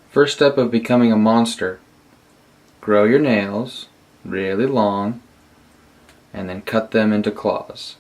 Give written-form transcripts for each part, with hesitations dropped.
First step of becoming a monster. Grow your nails really long and then cut them into claws.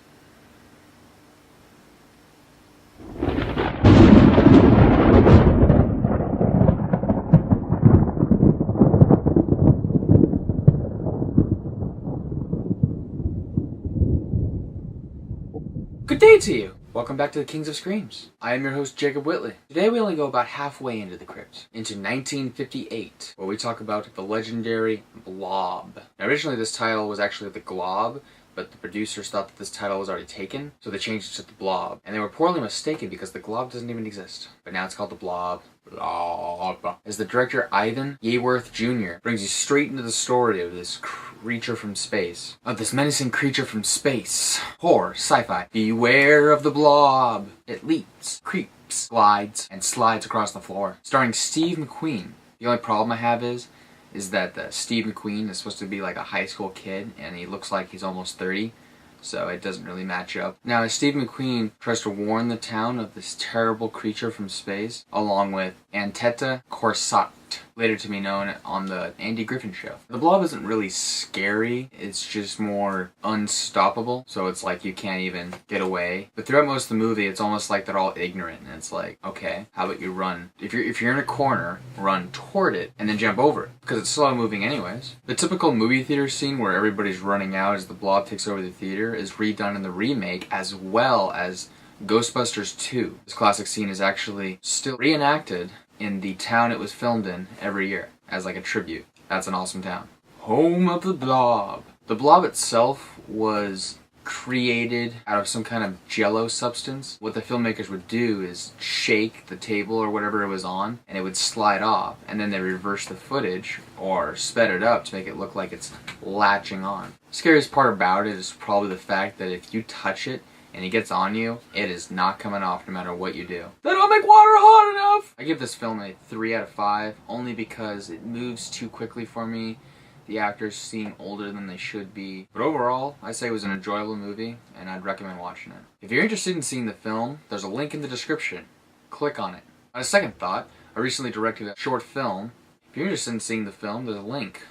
Good day to you! Welcome back to the Kings of Screams. I am your host, Jacob Whitley. Today we only go about halfway into the crypt, into 1958, where we talk about the legendary Blob. Now, originally this title was actually The Glob, but the producers thought that this title was already taken, so they changed it to The Blob. And they were poorly mistaken because the Glob doesn't even exist. But now it's called The Blob. Blob. As the director Ivan Yeworth Jr. brings you straight into the story of this creature from space. Of this menacing creature from space. Horror, sci-fi. Beware of the Blob. It leaps, creeps, glides, and slides across the floor. Starring Steve McQueen. The only problem I have is that Steve McQueen is supposed to be like a high school kid, and he looks like he's almost 30. So it doesn't really match up. Now, as Steve McQueen tries to warn the town of this terrible creature from space, along with Antetta Corsat, later to be known on the Andy Griffin Show. The Blob isn't really scary, it's just more unstoppable, so it's like you can't even get away. But throughout most of the movie, it's almost like they're all ignorant, and it's like, okay, how about you run? If you're in a corner, run toward it, and then jump over it, because it's slow moving anyways. The typical movie theater scene where everybody's running out as the Blob takes over the theater is redone in the remake, as well as Ghostbusters 2. This classic scene is actually still reenacted in the town it was filmed in every year, as like a tribute. That's an awesome town. Home of the Blob. The Blob itself was created out of some kind of jello substance. What the filmmakers would do is shake the table or whatever it was on, and it would slide off, and then they reverse the footage or sped it up to make it look like it's latching on. The scariest part about it is probably the fact that if you touch it and it gets on you, it is not coming off no matter what you do. They don't make water hot enough! I give this film a 3 out of 5, only because it moves too quickly for me. The actors seem older than they should be. But overall, I say it was an enjoyable movie, and I'd recommend watching it. If you're interested in seeing the film, there's a link in the description. Click on it. On a second thought, I recently directed a short film. If you're interested in seeing the film, there's a link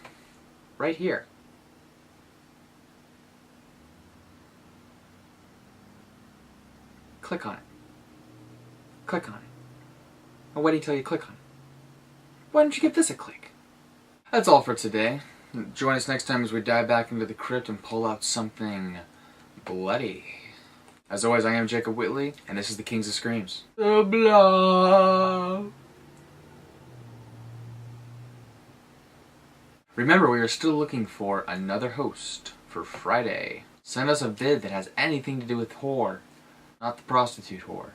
right here. Click on it. Click on it. I'm waiting till you click on it. Why don't you give this a click? That's all for today. Join us next time as we dive back into the crypt and pull out something bloody. As always, I am Jacob Whitley, and this is the Kings of Screams. The Blob. Remember, we are still looking for another host for Friday. Send us a vid that has anything to do with horror. Not the prostitute whore.